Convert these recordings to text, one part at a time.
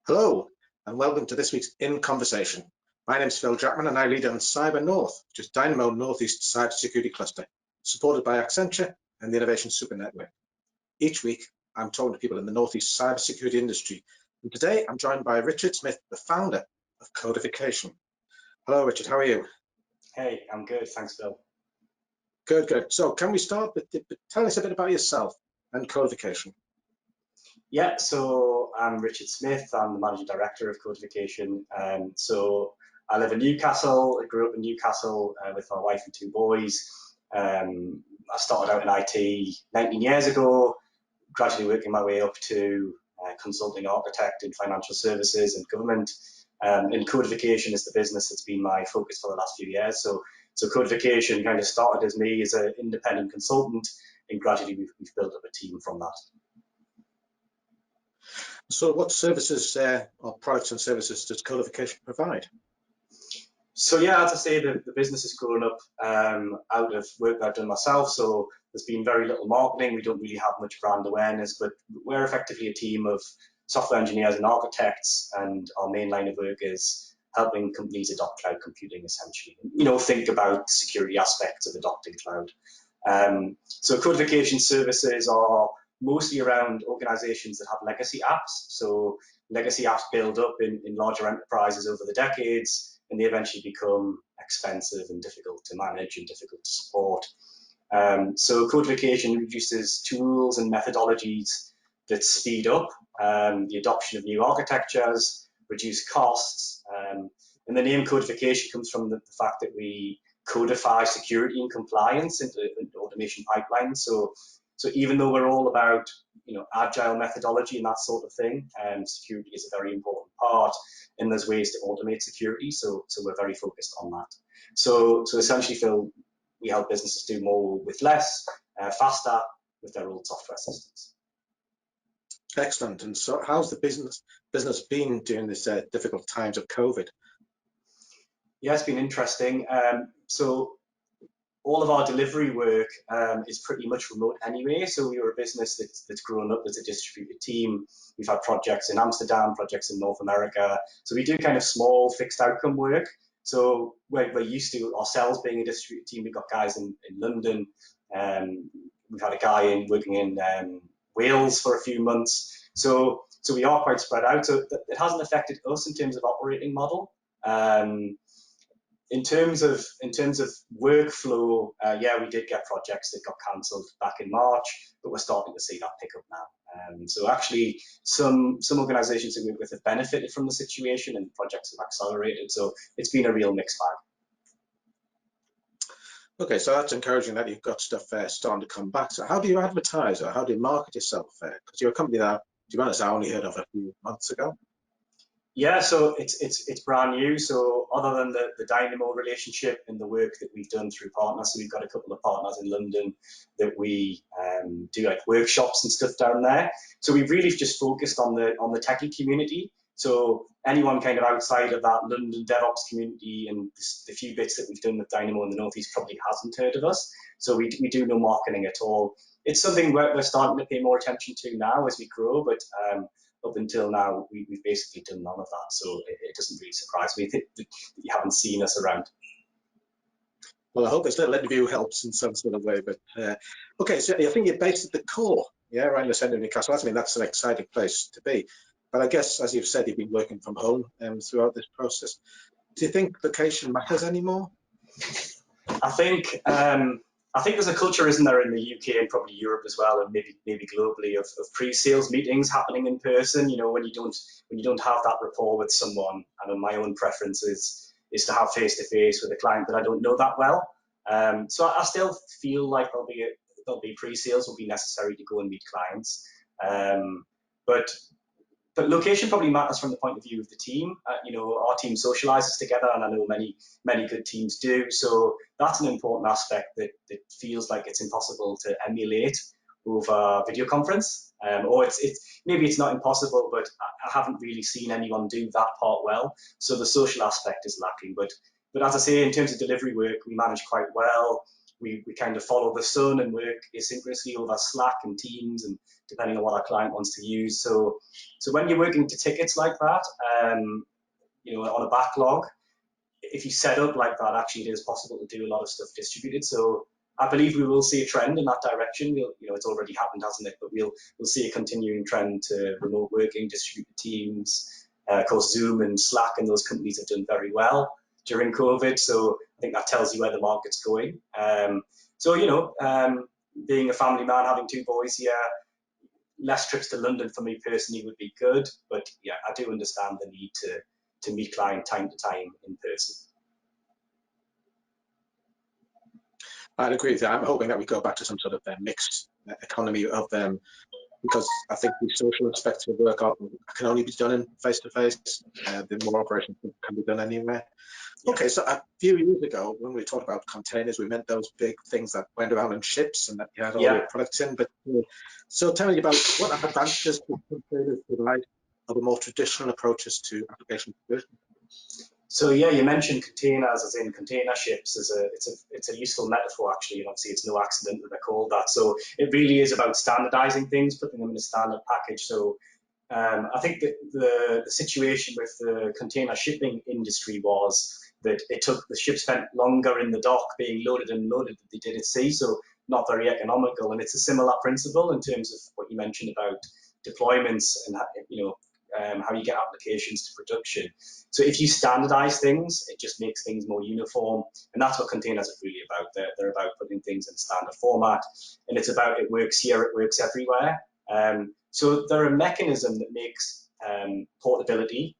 Hello, and welcome to this week's In Conversation. My name is Phil Jackman, and I lead on Cyber North, which is Dynamo Northeast Cybersecurity Cluster, supported by Accenture and the Innovation Super Network. Each week, I'm talking to people in the Northeast cybersecurity industry, and today I'm joined by Richard Smith, the founder of Codification. Hello, Richard. How are you? Hey, I'm good. Thanks, Phil. Good, good. So, can we start with telling us a bit about yourself and Codification? Yeah, so I'm Richard Smith. I'm the managing director of Codification. So I live in Newcastle. I grew up in Newcastle with my wife and two boys. I started out in IT 19 years ago, gradually working my way up to consulting architect in financial services and government. And Codification is the business that's been my focus for the last few years. So Codification kind of started as me as an independent consultant, and gradually we've built up a team from that. So, what services or products and services does Codification provide? So yeah, as I say, the business has grown up out of work that I've done myself. So there's been very little marketing. We don't really have much brand awareness, but we're effectively a team of software engineers and architects, and our main line of work is helping companies adopt cloud computing, essentially. Think about security aspects of adopting cloud. So Codification services are mostly around organizations that have legacy apps. So legacy apps build up in larger enterprises over the decades, and they eventually become expensive and difficult to manage and difficult to support. So Codification introduces tools and methodologies that speed up the adoption of new architectures, reduce costs, and the name Codification comes from the fact that we codify security and compliance into automation pipelines. So even though we're all about agile methodology and that sort of thing, security is a very important part, and there's ways to automate security. So we're very focused on that. So essentially, Phil, we help businesses do more with less, faster, with their old software systems. Excellent. And so, how's the business been during this difficult times of COVID? Yeah, it's been interesting. So all of our delivery work is pretty much remote anyway. So we were a business that's grown up as a distributed team. We've had projects in Amsterdam, projects in North America. So we do kind of small fixed outcome work. So we're used to ourselves being a distributed team. We've got guys in London. We've had a guy working in Wales for a few months. So we are quite spread out. So it hasn't affected us in terms of operating model. In terms of workflow, yeah, we did get projects that got cancelled back in March, but we're starting to see that pick up now. So actually, some organisations that we work with have benefited from the situation, and projects have accelerated. So it's been a real mixed bag. Okay, so that's encouraging that you've got stuff starting to come back. So how do you advertise, or how do you market yourself? Because you're a company that, to be honest, I only heard of a few months ago. Yeah, so it's brand new. So other than the Dynamo relationship and the work that we've done through partners, so we've got a couple of partners in London that we do like workshops and stuff down there. So we've really just focused on the techie community. So anyone kind of outside of that London DevOps community and the few bits that we've done with Dynamo in the Northeast probably hasn't heard of us. So we do no marketing at all. It's something we're starting to pay more attention to now as we grow, but up until now, we've basically done none of that. So it doesn't really surprise me that you haven't seen us around. Well, I hope this little interview helps in some sort of way. But okay, so I think you're based at the core, yeah, right in the centre of Newcastle. I mean, that's an exciting place to be. But I guess, as you've said, you've been working from home throughout this process. Do you think location matters anymore? I think there's a culture, isn't there, in the UK and probably Europe as well, and maybe globally, of pre-sales meetings happening in person. When you don't have that rapport with someone. And my own preference is to have face-to-face with a client that I don't know that well. So I still feel like there'll be pre-sales will be necessary to go and meet clients. But location probably matters from the point of view of the team. Our team socializes together, and I know many good teams do. So that's an important aspect that feels like it's impossible to emulate over video conference. Or maybe it's not impossible, but I haven't really seen anyone do that part well. So the social aspect is lacking. But as I say, in terms of delivery work, we manage quite well. we kind of follow the sun and work asynchronously over Slack and Teams, and depending on what our client wants to use. So when you're working to tickets like that, on a backlog, if you set up like that, actually it is possible to do a lot of stuff distributed. So I believe we will see a trend in that direction. It's already happened, hasn't it? But we'll see a continuing trend to remote working, distributed teams. Of course, Zoom and Slack and those companies have done very well during COVID. So I think that tells you where the market's going. Being a family man, having 2 boys here, less trips to London for me personally would be good. But yeah, I do understand the need to meet client time to time in person. I'd agree with you. I'm hoping that we go back to some sort of mixed economy of them, because I think the social aspects of work can only be done in face-to-face. The more operations can be done anywhere. Yeah. Okay, so a few years ago, when we talked about containers, we meant those big things that went around in ships and that you had all your products in. But so tell me about what advantages containers provide over more traditional approaches to application conversion. So yeah, you mentioned containers, as in container ships. It's a useful metaphor actually, and obviously it's no accident that they're called that. So it really is about standardizing things, putting them in a standard package. So I think that the situation with the container shipping industry was that the ship spent longer in the dock being loaded and loaded than they did at sea, so not very economical. And it's a similar principle in terms of what you mentioned about deployments and how you get applications to production. So if you standardize things, it just makes things more uniform, and that's what containers are really about. They're about putting things in standard format, and it's about it works here, it works everywhere. So they're a mechanism that makes portability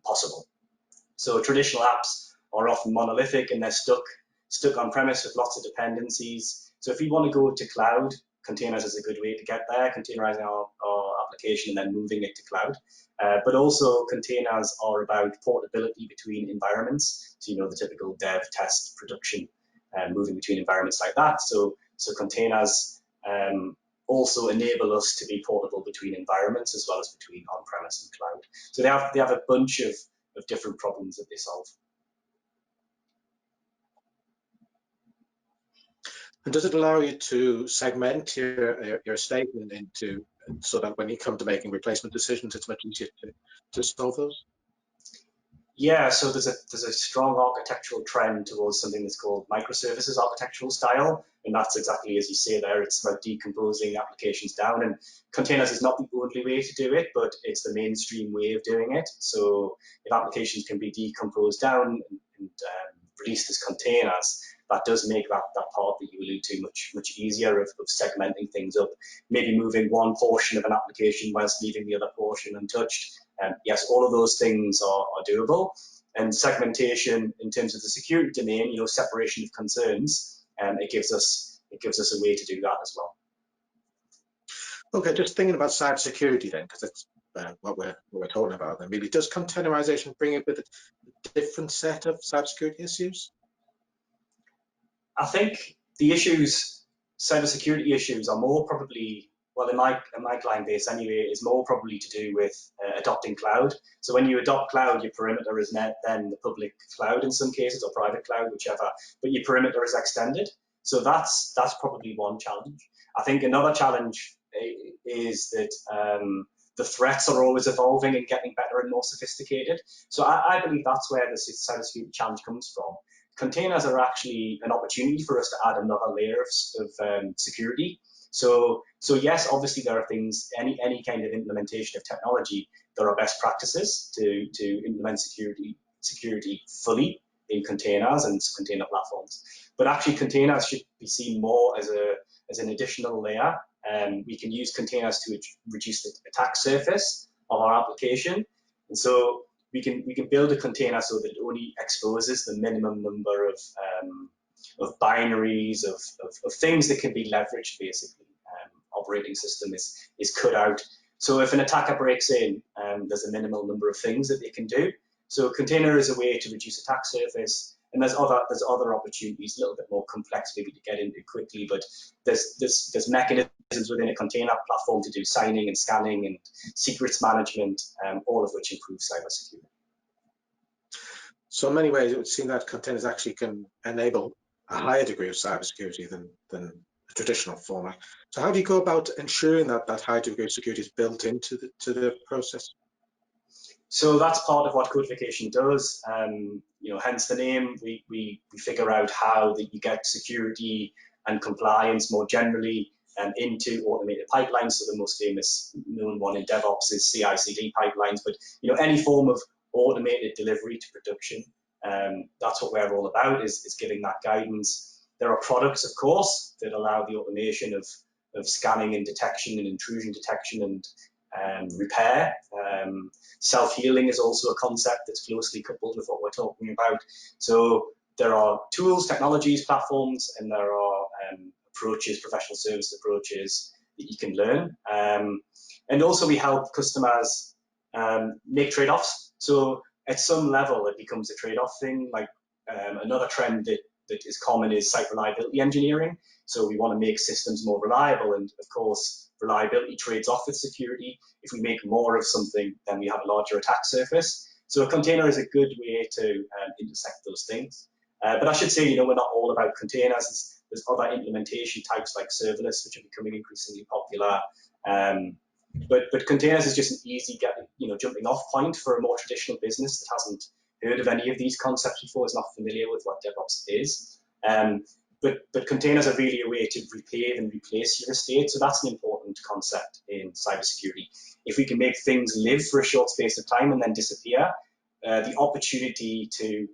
possible. So traditional apps are often monolithic and they're stuck on premise with lots of dependencies. So if we want to go to cloud, containers is a good way to get there, containerizing our application and then moving it to cloud. But also containers are about portability between environments. So the typical dev, test, production, moving between environments like that. So containers also enable us to be portable between environments as well as between on-premise and cloud. So they have a bunch of different problems that they solve. And does it allow you to segment your estate into, so that when you come to making replacement decisions, it's much easier to solve those? Yeah, so there's a strong architectural trend towards something that's called microservices architectural style, and that's exactly as you say there. It's about decomposing applications down, and containers is not the only way to do it, but it's the mainstream way of doing it. So if applications can be decomposed down and released as containers, that does make that part that you allude to much easier of segmenting things up, maybe moving one portion of an application whilst leaving the other portion untouched. Yes, all of those things are doable. And segmentation in terms of the security domain, separation of concerns, it gives us a way to do that as well. Okay, just thinking about cybersecurity then, because that's what we're talking about. Then, really, does containerization bring it with a different set of cybersecurity issues? I think the cybersecurity issues are more probably, well, in my client base anyway, is more probably to do with adopting cloud. So when you adopt cloud, your perimeter is then the public cloud in some cases, or private cloud, whichever, but your perimeter is extended. So that's probably one challenge. I think another challenge is that the threats are always evolving and getting better and more sophisticated. So I believe that's where the cybersecurity challenge comes from. Containers are actually an opportunity for us to add another layer of security. So yes, obviously there are things, any kind of implementation of technology, there are best practices to implement security fully in containers and container platforms. But actually containers should be seen more as an additional layer. We can use containers to reduce the attack surface of our application. And so we can build a container so that it only exposes the minimum number of binaries, of things that can be leveraged, basically. Operating system is cut out. So if an attacker breaks in, there's a minimal number of things that they can do. So a container is a way to reduce attack surface, and there's other opportunities, a little bit more complex maybe to get into quickly, but there's mechanisms within a container platform to do signing and scanning and secrets management, all of which improve cybersecurity. So in many ways, it would seem that containers actually can enable higher degree of cybersecurity than a traditional format. So how do you go about ensuring that that high degree of security is built into the process? So that's part of what codification does. Hence the name. We figure out how that you get security and compliance more generally into automated pipelines. So the most famous known one in DevOps is CI/CD pipelines. But any form of automated delivery to production. That's what we're all about, is giving that guidance. There are products, of course, that allow the automation of scanning and detection and intrusion detection and repair. Self-healing is also a concept that's closely coupled with what we're talking about. So there are tools, technologies, platforms, and there are approaches, professional service approaches that you can learn. And also we help customers make trade-offs. So at some level, it becomes a trade-off thing. Like another trend that is common is site reliability engineering. So we want to make systems more reliable, and of course, reliability trades off with security. If we make more of something, then we have a larger attack surface. So a container is a good way to intersect those things. But I should say, we're not all about containers. There's other implementation types like serverless, which are becoming increasingly popular. But containers is just an easy jumping off point for a more traditional business that hasn't heard of any of these concepts before, is not familiar with what DevOps is. But containers are really a way to repave and replace your estate. So that's an important concept in cybersecurity. If we can make things live for a short space of time and then disappear, the opportunity to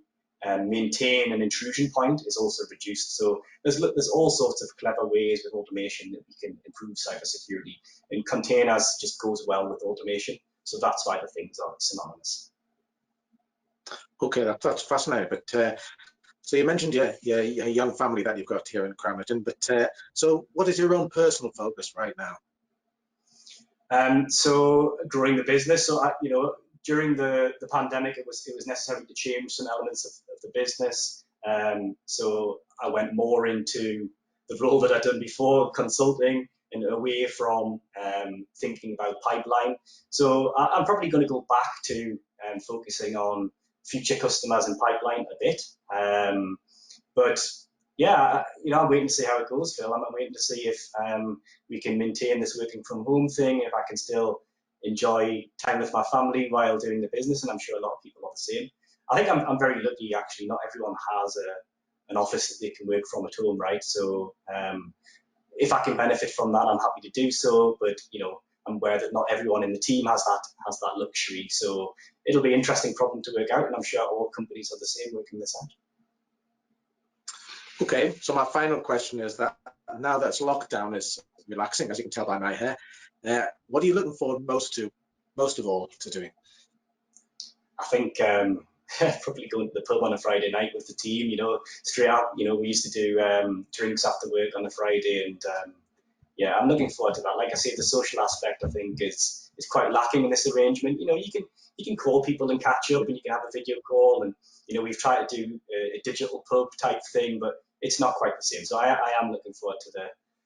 maintain an intrusion point is also reduced. So there's all sorts of clever ways with automation that we can improve cybersecurity. And containers just goes well with automation. So that's why the things are synonymous. Okay, that's fascinating. But so you mentioned your young family that you've got here in Cramlington, but so what is your own personal focus right now? So growing the business. So during the pandemic, it was necessary to change some elements of the business. So I went more into the role that I'd done before, consulting, and away from thinking about pipeline. So I'm probably going to go back to focusing on future customers and pipeline a bit. But yeah, I'm waiting to see how it goes, Phil. I'm waiting to see if we can maintain this working from home thing, if I can still enjoy time with my family while doing the business, and I'm sure a lot of people are the same. I think I'm very lucky, actually. Not everyone has an office that they can work from at home, right? So if I can benefit from that, I'm happy to do so. But I'm aware that not everyone in the team has that luxury. So it'll be an interesting problem to work out, and I'm sure all companies are the same working this out. Okay, so my final question is that now that lockdown is relaxing, as you can tell by my hair, what are you looking forward most of all to doing? I think probably going to the pub on a Friday night with the team, straight out. We used to do drinks after work on a Friday, and yeah, I'm looking forward to that. Like I say, the social aspect, I think, is quite lacking in this arrangement. You can call people and catch up, and you can have a video call, and we've tried to do a digital pub type thing, but it's not quite the same. So I am looking forward to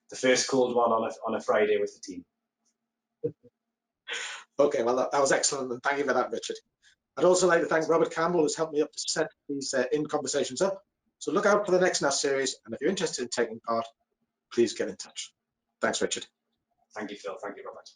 the first cold one on a Friday with the team. Okay, well, that was excellent, and thank you for that, Richard. I'd also like to thank Robert Campbell, who's helped me up to set these In Conversations up. So look out for the next NAS series, and if you're interested in taking part, please get in touch. Thanks, Richard. Thank you, Phil. Thank you, Robert.